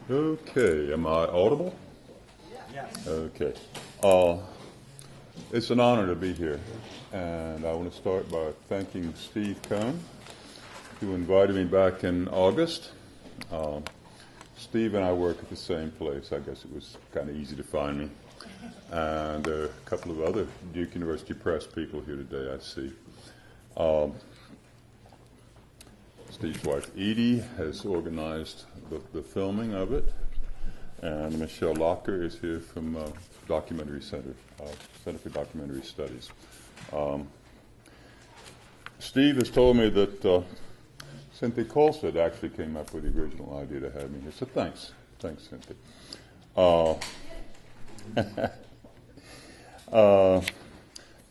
Okay, am I audible? Yes. Okay. It's an honor to be here, and I want to start by thanking Steve Cohn, who invited me back in August. Steve and I work at the same place. I guess it was kind of easy to find me. And there are a couple of other Duke University Press people here today, I see. Steve's wife, Edie, has organized the filming of it, and Michelle Locker is here from Documentary Center, Center for Documentary Studies. Steve has told me that Cynthia Colstead actually came up with the original idea to have me here, so thanks, Cynthia.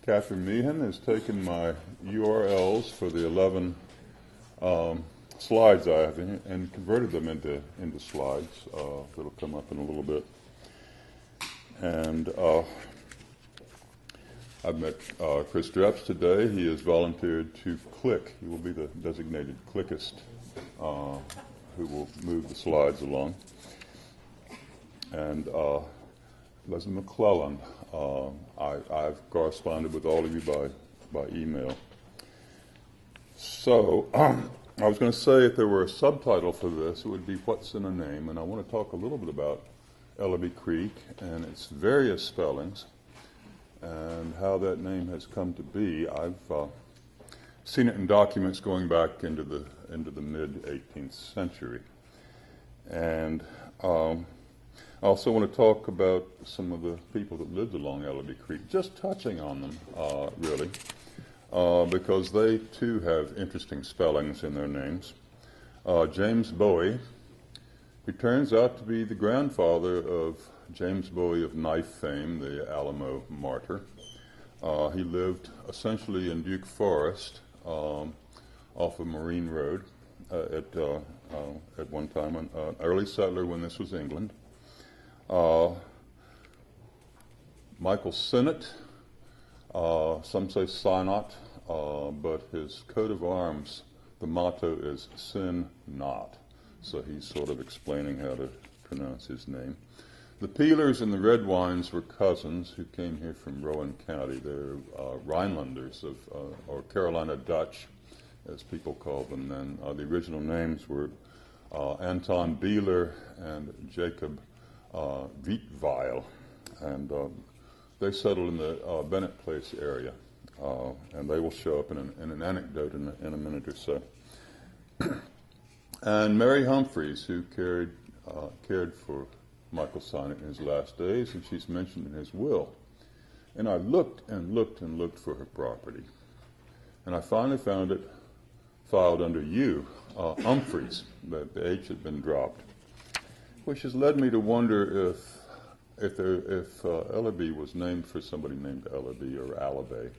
Catherine Meehan has taken my URLs for the 11 slides I have and converted them into slides that'll come up in a little bit. And I've met Chris Dreps today. He has volunteered to click. He will be the designated clickist who will move the slides along. And Leslie McClellan, I've corresponded with all of you by email. So, I was going to say if there were a subtitle for this, it would be What's in a Name, and I want to talk a little bit about Ellerbe Creek and its various spellings and how that name has come to be. I've seen it in documents going back into the mid-18th century. And I also want to talk about some of the people that lived along Ellerbe Creek, just touching on them, really. Because they, too, have interesting spellings in their names. James Bowie, who turns out to be the grandfather of James Bowie of knife fame, the Alamo martyr. He lived essentially in Duke Forest off of Marine Road at one time, an early settler when this was England. Michael Sinnott, some say Sinot, but his coat of arms, the motto is Sin Not. So he's sort of explaining how to pronounce his name. The Peelers and the Redwines were cousins who came here from Rowan County. They're Rhinelanders, or Carolina Dutch, as people call them then. The original names were Anton Beeler and Jacob Wietweil. And they settled in the Bennett Place area, and they will show up in an anecdote in a minute or so. And Mary Humphreys, who cared for Michael Sinnott in his last days, and she's mentioned in his will. And I looked and looked and looked for her property, and I finally found it filed under U, Humphreys. The H had been dropped, which has led me to wonder if Ellerbe was named for somebody named Ellerbe or Allabe,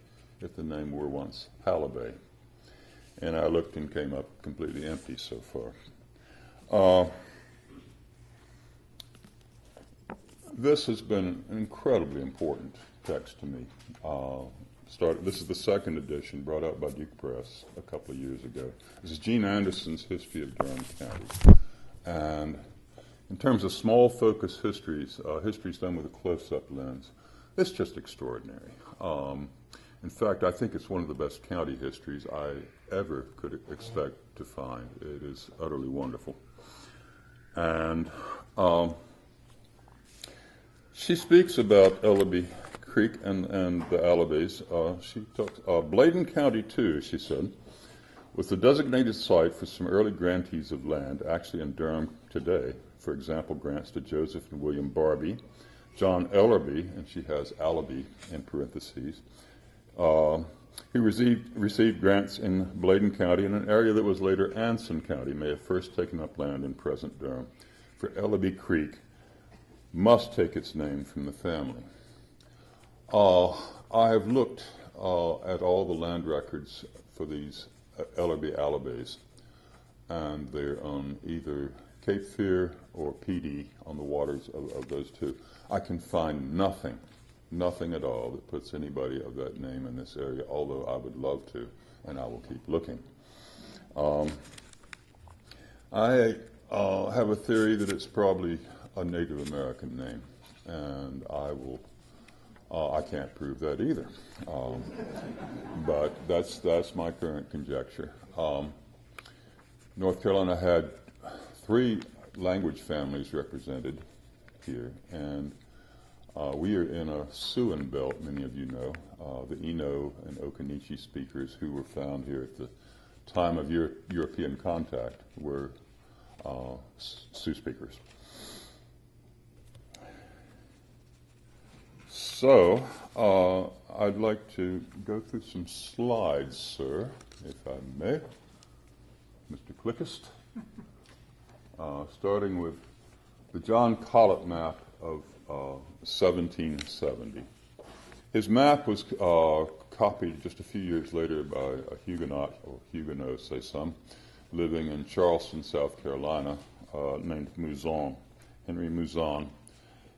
if the name were once Hallibay. And I looked and came up completely empty so far. This has been an incredibly important text to me. This is the second edition brought out by Duke Press a couple of years ago. This is Gene Anderson's History of Durham County. And in terms of small focus histories done with a close-up lens, it's just extraordinary. In fact, I think it's one of the best county histories I ever could expect to find. It is utterly wonderful. And she speaks about Ellerbe Creek and the Allabes. She talks, Bladen County, too, she said, was the designated site for some early grantees of land, actually in Durham today. For example, grants to Joseph and William Barbie, John Ellerbe, and she has Allabe in parentheses, who received grants in Bladen County in an area that was later Anson County, may have first taken up land in present Durham. For Ellerbe Creek must take its name from the family. I have looked at all the land records for these Ellerbe Allabes, and they're on either Cape Fear or PD on the waters of those two. I can find nothing at all that puts anybody of that name in this area, although I would love to, and I will keep looking. I have a theory that it's probably a Native American name, and I can't prove that either. But that's my current conjecture. North Carolina had 3 language families represented here, and we are in a Siouan belt, many of you know, the Eno and Occaneechi speakers who were found here at the time of European contact were Sioux speakers. So, I'd like to go through some slides, sir, if I may. Mr. Clickist. Starting with the John Collett map of 1770. His map was copied just a few years later by a Huguenot, or Huguenot, say some, living in Charleston, South Carolina, named Mouzon, Henry Mouzon.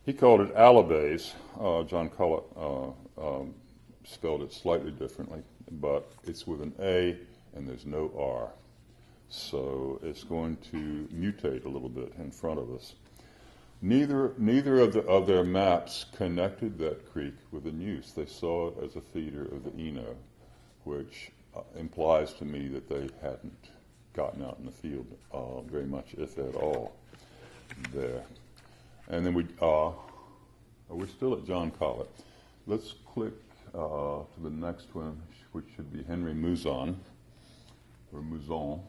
He called it Allebes. John Collett spelled it slightly differently, but it's with an A and there's no R. So it's going to mutate a little bit in front of us. Neither of their maps connected that creek with the Neuse. They saw it as a feeder of the Eno, which implies to me that they hadn't gotten out in the field very much, if at all, there. And then we're still at John Collett. Let's click to the next one, which should be Henry Mouzon, or Mouzon.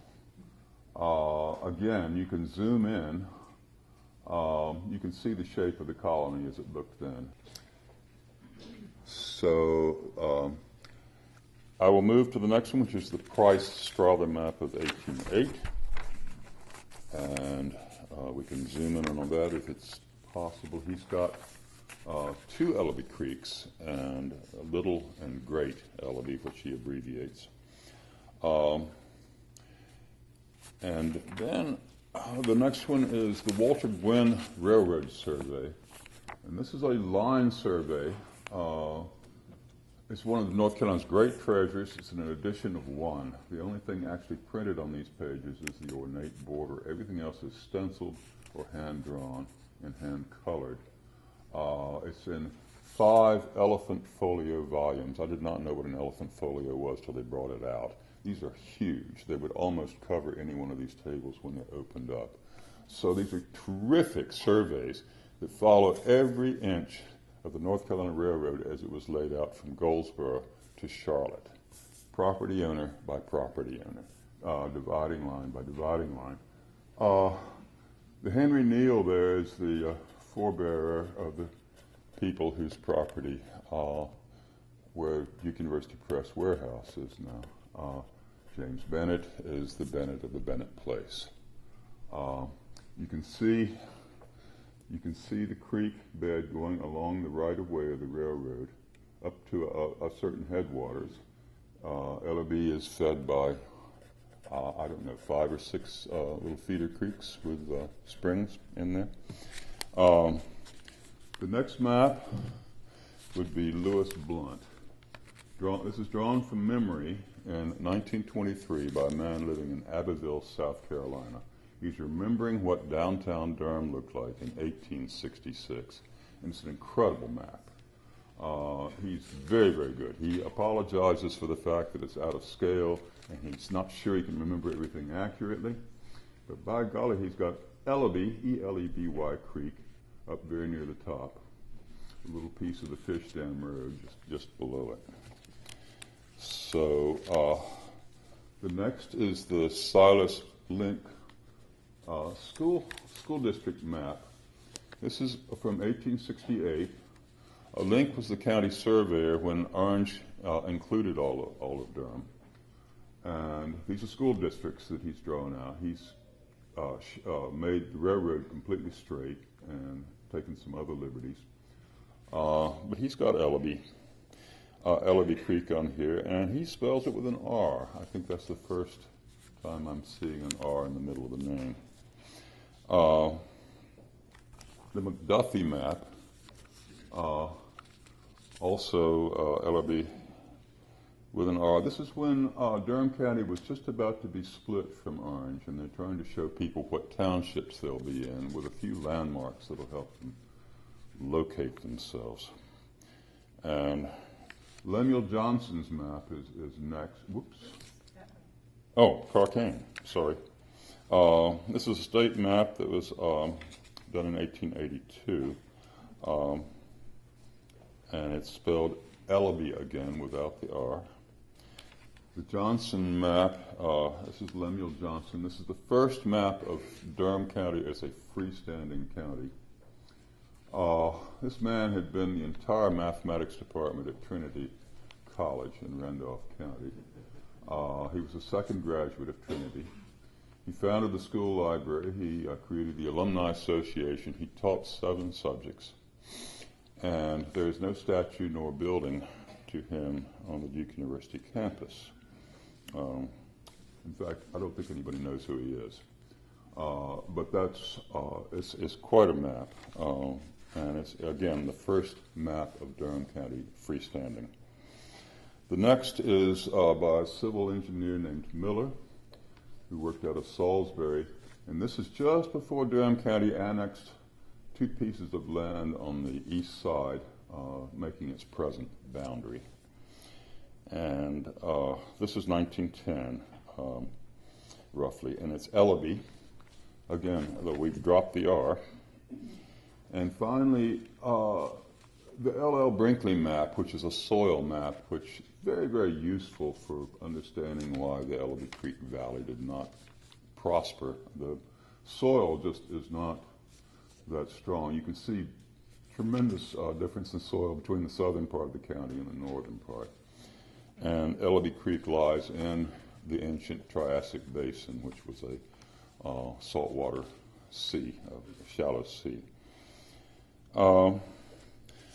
Again, you can zoom in. You can see the shape of the colony as it looked then. So I will move to the next one, which is the Price-Strother map of 1808. And we can zoom in on that if it's possible. He's got 2 Ellerbe Creeks, and Little and Great Ellerbe, which he abbreviates. And then the next one is the Walter Gwynn Railroad Survey. And this is a line survey. It's one of North Carolina's great treasures. It's an edition of 1. The only thing actually printed on these pages is the ornate border. Everything else is stenciled or hand-drawn and hand-colored. It's in 5 elephant folio volumes. I did not know what an elephant folio was till they brought it out. These are huge. They would almost cover any one of these tables when they're opened up. So these are terrific surveys that follow every inch of the North Carolina Railroad as it was laid out from Goldsboro to Charlotte, property owner by property owner, dividing line by dividing line. The Henry Neal there is the forebearer of the people whose property where Duke University Press warehouse is now. James Bennett is the Bennett of the Bennett Place. You can see the creek bed going along the right-of-way of the railroad up to a certain headwaters. Ellerbe is fed by, 5 or 6 little feeder creeks with springs in there. The next map would be Lewis Blunt. This is drawn from memory in 1923 by a man living in Abbeville, South Carolina. He's remembering what downtown Durham looked like in 1866. And it's an incredible map. He's very, very good. He apologizes for the fact that it's out of scale, and he's not sure he can remember everything accurately. But by golly, he's got Ellerbe, E-L-E-B-Y Creek, up very near the top. A little piece of the Fish Dam Road just below it. So the next is the Silas Link school district map. This is from 1868. Link was the county surveyor when Orange included all of Durham. And these are school districts that he's drawn out. He's made the railroad completely straight and taken some other liberties. But he's got Ellerbe Creek on here, and he spells it with an R. I think that's the first time I'm seeing an R in the middle of the name. The McDuffie map, also Ellerbe with an R. This is when Durham County was just about to be split from Orange, and they're trying to show people what townships they'll be in with a few landmarks that'll help them locate themselves. And Lemuel Johnson's map is next. Whoops. Oh, Carcane, sorry. This is a state map that was done in 1882, and it's spelled Ellerbe again without the R. The Johnson map, this is Lemuel Johnson. This is the first map of Durham County as a freestanding county. This man had been the entire mathematics department at Trinity College in Randolph County. He was a second graduate of Trinity. He founded the school library. He created the Alumni Association. He taught 7 subjects. And there is no statue nor building to him on the Duke University campus. In fact, I don't think anybody knows who he is. But that's it's quite a map. And it's, again, the first map of Durham County freestanding. The next is by a civil engineer named Miller, who worked out of Salisbury. And this is just before Durham County annexed 2 pieces of land on the east side, making its present boundary. And this is 1910, roughly, and it's Ellerbe. Again, though we've dropped the R. And finally, the L.L. Brinkley map, which is a soil map, which is very, very useful for understanding why the Ellerbe Creek Valley did not prosper. The soil just is not that strong. You can see tremendous difference in soil between the southern part of the county and the northern part. And Ellerbe Creek lies in the ancient Triassic Basin, which was a saltwater sea, a shallow sea.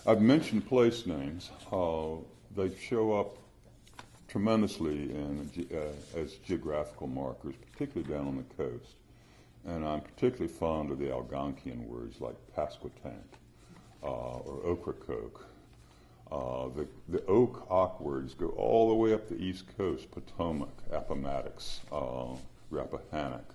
I've mentioned place names. They show up tremendously as geographical markers, particularly down on the coast. And I'm particularly fond of the Algonquian words like Pasquotank or Ocracoke. The Oak words go all the way up the East Coast: Potomac, Appomattox, Rappahannock.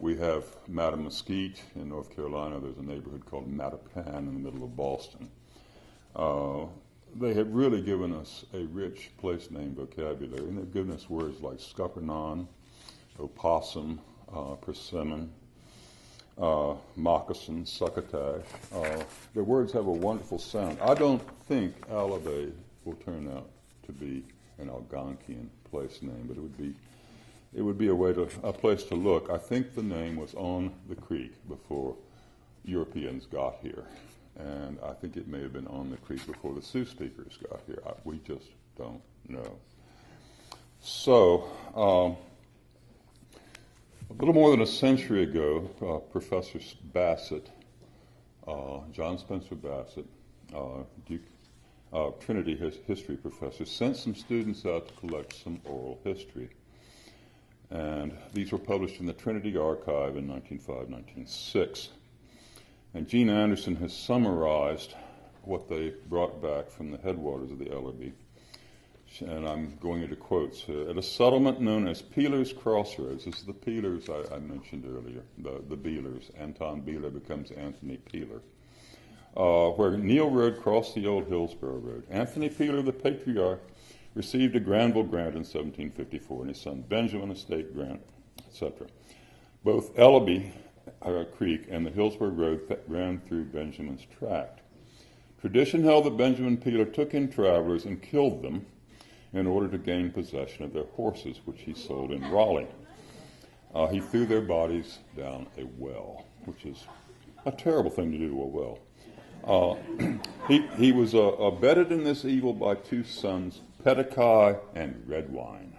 We have Mattamuskeet in North Carolina. There's a neighborhood called Mattapan in the middle of Boston. They have really given us a rich place name vocabulary, and they've given us words like Scuppernong, opossum, persimmon, moccasin, succotash. The words have a wonderful sound. I don't think Ellerbe will turn out to be an Algonquian place name, but it would be a place to look. I think the name was on the creek before Europeans got here, and I think it may have been on the creek before the Sioux speakers got here. We just don't know. So, a little more than a century ago, Professor Bassett, John Spencer Bassett, Trinity history professor, sent some students out to collect some oral history. And these were published in the Trinity Archive in 1905-1906. And Gene Anderson has summarized what they brought back from the headwaters of the Ellerbe. And I'm going into quotes here. At a settlement known as Peeler's Crossroads, this is the Peelers I mentioned earlier, the Beelers. Anton Beeler becomes Anthony Peeler. Where Neil Road crossed the old Hillsborough Road. Anthony Peeler, the patriarch, received a Granville grant in 1754, and his son Benjamin a state grant, etc. Both Ellerbe Creek and the Hillsborough Road ran through Benjamin's tract. Tradition held that Benjamin Peeler took in travelers and killed them in order to gain possession of their horses, which he sold in Raleigh. He threw their bodies down a well, which is a terrible thing to do to a well. He was abetted in this evil by 2 sons, Petticoy and Redwine.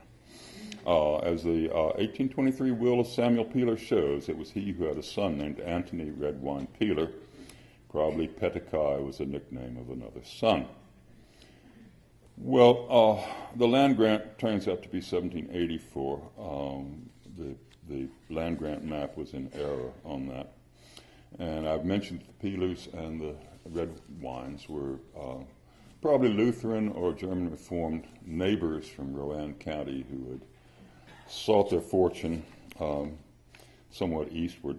As the 1823 will of Samuel Peeler shows, it was he who had a son named Anthony Redwine Peeler. Probably Petticoy was a nickname of another son. Well, the land grant turns out to be 1784. The land grant map was in error on that. And I've mentioned the Peelers and the Redwines were probably Lutheran or German Reformed neighbors from Rowan County who had sought their fortune somewhat eastward.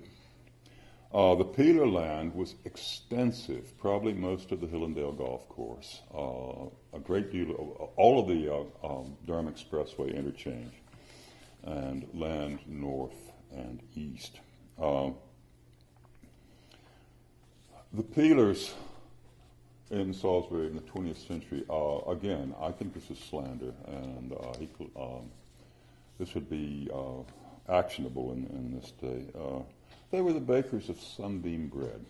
The Peeler land was extensive, probably most of the Hillendale Golf Course, a great deal of all of the Durham Expressway interchange, and land north and east. The Peelers in Salisbury in the 20th century, again, I think this is slander, and this would be actionable in this day. They were the bakers of sunbeam bread.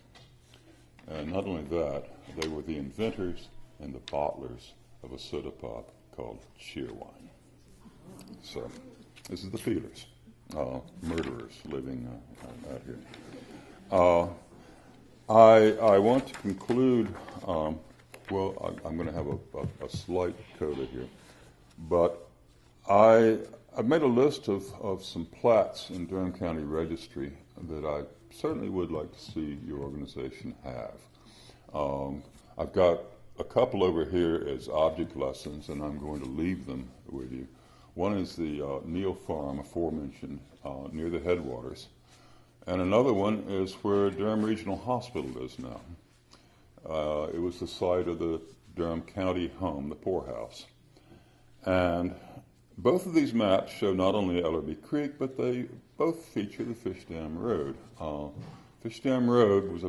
And not only that, they were the inventors and the bottlers of a soda pop called Cheerwine. So, this is the Peelers, murderers living out here. I want to conclude, I'm going to have a slight coda here, but I've made a list of some plats in Durham County Registry that I certainly would like to see your organization have. I've got a couple over here as object lessons, and I'm going to leave them with you. One is the Neal Farm, aforementioned, near the headwaters. And another one is where Durham Regional Hospital is now. It was the site of the Durham County home, the poorhouse. And both of these maps show not only Ellerbe Creek, but they both feature the Fish Dam Road. Fish Dam Road was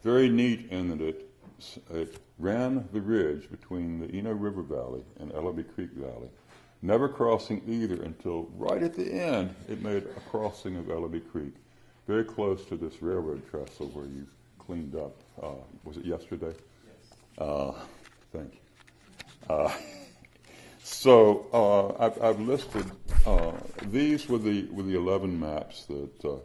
very neat in that it ran the ridge between the Eno River Valley and Ellerbe Creek Valley, never crossing either until right at the end it made a crossing of Ellerbe Creek, very close to this railroad trestle where you cleaned up. Was it yesterday? Yes. Thank you. So I've listed these with the 11 maps that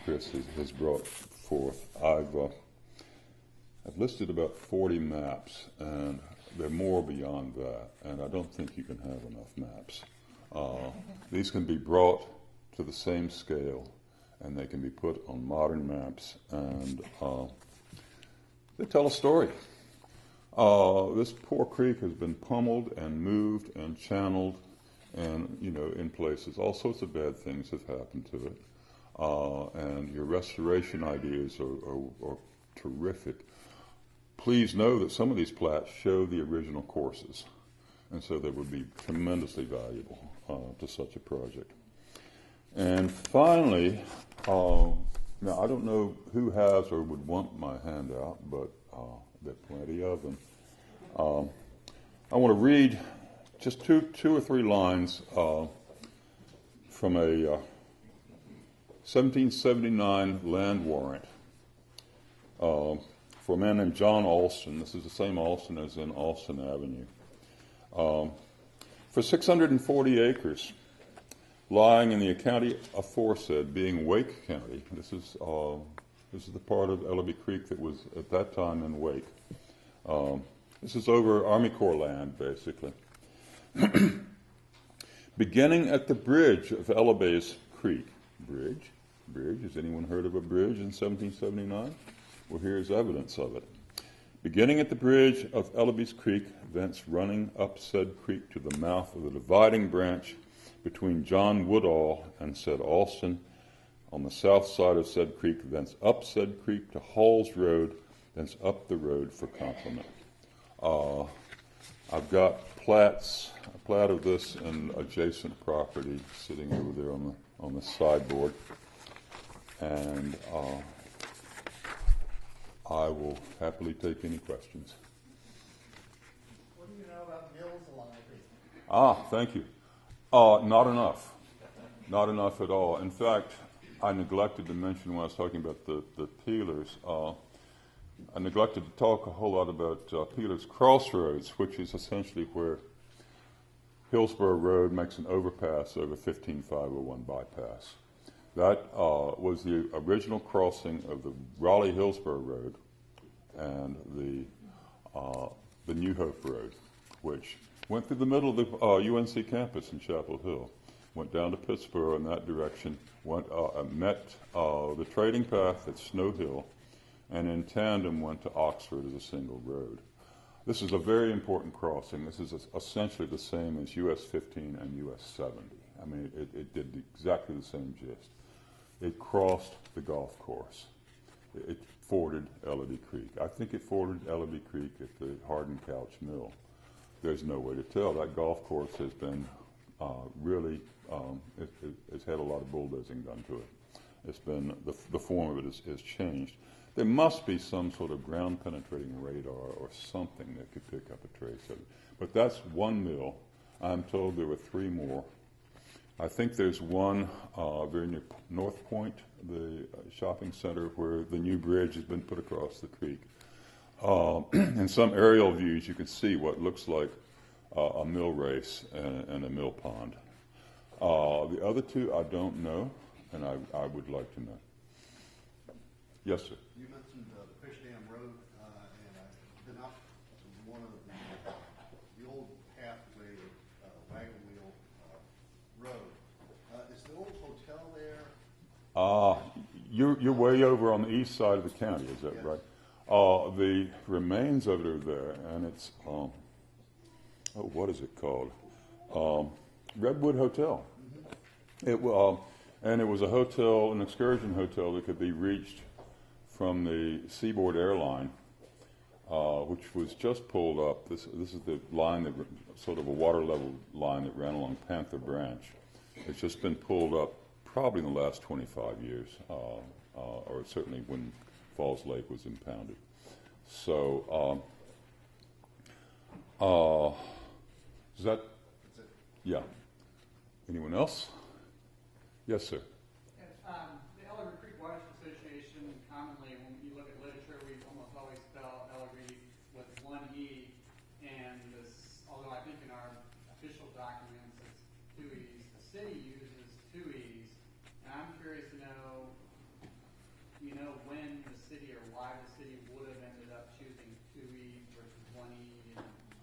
Chris has brought forth. I've listed about 40 maps, and there are more beyond that, and I don't think you can have enough maps. These can be brought to the same scale, and they can be put on modern maps, and they tell a story. This poor creek has been pummeled and moved and channeled, and, in places, all sorts of bad things have happened to it. And your restoration ideas are terrific. Please know that some of these plats show the original courses, and so they would be tremendously valuable to such a project. And finally, now I don't know who has or would want my handout, but there are plenty of them. I want to read just two or three lines from a 1779 land warrant for a man named John Alston. This is the same Alston as in Alston Avenue. For 640 acres, lying in the county aforesaid, being Wake County. This is the part of Ellerbe Creek that was at that time in Wake. This is over Army Corps land, basically. Beginning at the bridge of Ellerbe's Creek. Bridge? Has anyone heard of a bridge in 1779? Well, here's evidence of it. Beginning at the bridge of Ellerbe's Creek, thence running up said creek to the mouth of the dividing branch between John Woodall and said Alston, on the south side of said creek, thence up said creek to Hall's Road, thence up the road for complement. I've got a plat of this and adjacent property sitting over there on the sideboard, and I will happily take any questions. What do you know about mills along the creek? Thank you. Not enough. Not enough at all. In fact, I neglected to mention when I was talking about the Peelers, I neglected to talk a whole lot about Peelers Crossroads, which is essentially where Hillsborough Road makes an overpass over 15501 bypass. That was the original crossing of the Raleigh-Hillsborough Road and the New Hope Road, which went through the middle of the UNC campus in Chapel Hill, went down to Pittsburgh in that direction, met the trading path at Snow Hill, and in tandem went to Oxford as a single road. This is a very important crossing. This is essentially the same as US 15 and US 70. I mean, it did exactly the same gist. It crossed the golf course. It forded Ellerbe Creek. I think it forded Ellerbe Creek at the Hardin Couch Mill. There's no way to tell. That golf course has been really, it's had a lot of bulldozing done to it. It's been, the form of it has changed. There must be some sort of ground penetrating radar or something that could pick up a trace of it. But that's one mill. I'm told there were 3 more. I think there's one very near North Point, the shopping center, where the new bridge has been put across the creek. In some aerial views, you can see what looks like a mill race and a mill pond. The other 2, I don't know, and I would like to know. Yes, sir. You mentioned the Fish Dam Road, and I've been up to one of the old pathway, wagon wheel road. Is the old hotel there? You're way over on the east side of the county, is that Yes. right? The remains of it are there, and it's, what is it called? Redwood Hotel. Mm-hmm. And it was a hotel, an excursion hotel that could be reached from the Seaboard Airline, which was just pulled up. This is the line that, sort of a water level line that ran along Panther Branch. It's just been pulled up probably in the last 25 years, or certainly when Falls Lake was impounded. So, is that? That's it. Yeah. Anyone else? Yes, sir. The Ellerbe Creek Watershed Association, commonly, when you look at literature, we almost always spell Ellerbe with 1 E, and this, although I think in our official documents it's 2 E's, the city uses 2 E's, and I'm curious to know, when the city or why the city would have ended up choosing 2 E's versus 1 E.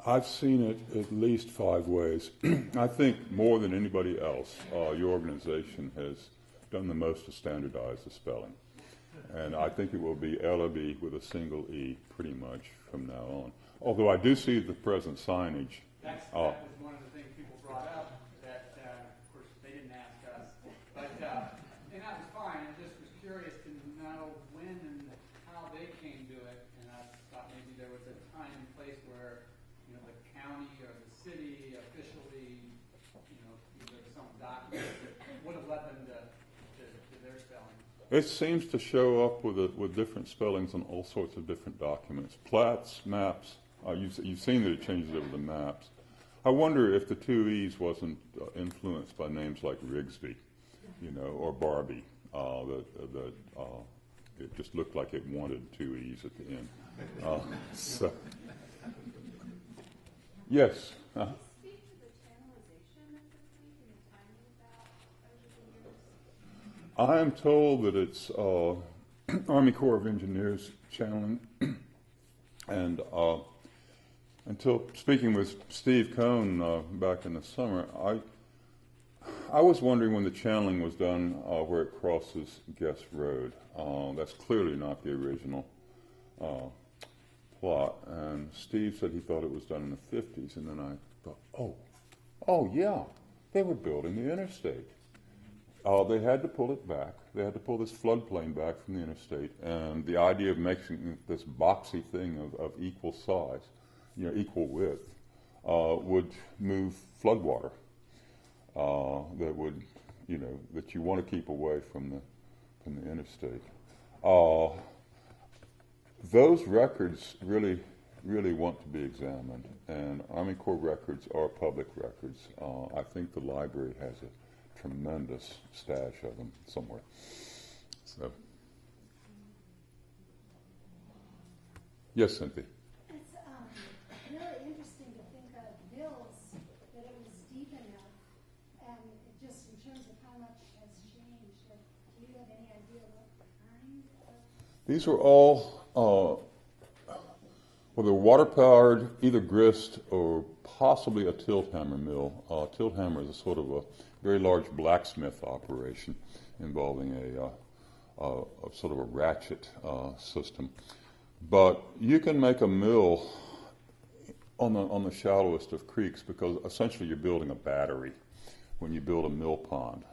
I've seen it at least 5 ways. I think more than anybody else, your organization has done the most to standardize the spelling. And I think it will be Ellerbe with a single E pretty much from now on. Although I do see the present signage. That was one of the things people brought up that, of course, they didn't ask us. But, and that was fine. I just was curious to know when and how they came to it. And I thought maybe there was a time and place where, the county or the city officially, there was some document that would have led them to their spelling. It seems to show up with different spellings on all sorts of different documents. Plats, maps. You've seen that it changes over the maps. I wonder if the 2 E's wasn't influenced by names like Rigsby, or Barbie. It just looked like it wanted 2 E's at the end. So. Yes. Can you speak to the channelization of the creek and the timing of that over the years? I am told that it's Army Corps of Engineers channeling, and until speaking with Steve Cohn back in the summer, I was wondering when the channeling was done where it crosses Guest Road. That's clearly not the original plot, and Steve said he thought it was done in the 50s, and then I thought, oh yeah, they were building the interstate. They had to pull it back. They had to pull this floodplain back from the interstate, and the idea of making this boxy thing of equal size, equal width, would move floodwater that would, that you want to keep away from the interstate. Those records really want to be examined, and Army Corps records are public records. I think the library has a tremendous stash of them somewhere. So, yes, Cynthia. It's really interesting to think of Mills, that it was deep enough, and just in terms of how much has changed. Do you have any idea what kind of? These were all, they're water-powered, either grist or possibly a tilt hammer mill. Tilt hammer is a sort of a very large blacksmith operation involving a sort of a ratchet system. But you can make a mill on the shallowest of creeks, because essentially you're building a battery when you build a mill pond.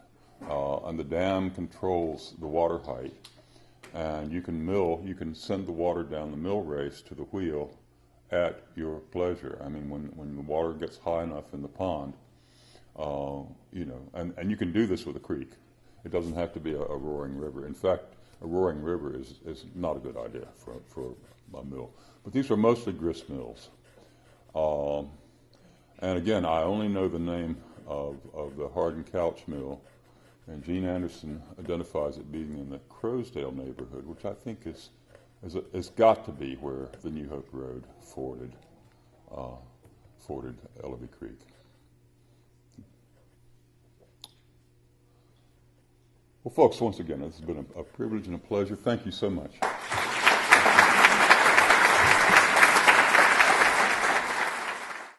And the dam controls the water height, and you can send the water down the mill race to the wheel at your pleasure. I mean, when the water gets high enough in the pond, and you can do this with a creek. It doesn't have to be a roaring river. In fact, a roaring river is not a good idea for a mill. But these are mostly grist mills. And again, I only know the name of the Hardin Couch Mill, and Gene Anderson identifies it being in the Crowsdale neighborhood, which I think is got to be where the New Hope Road forded Ellerbe Creek. Well, folks, once again, this has been a privilege and a pleasure. Thank you so much.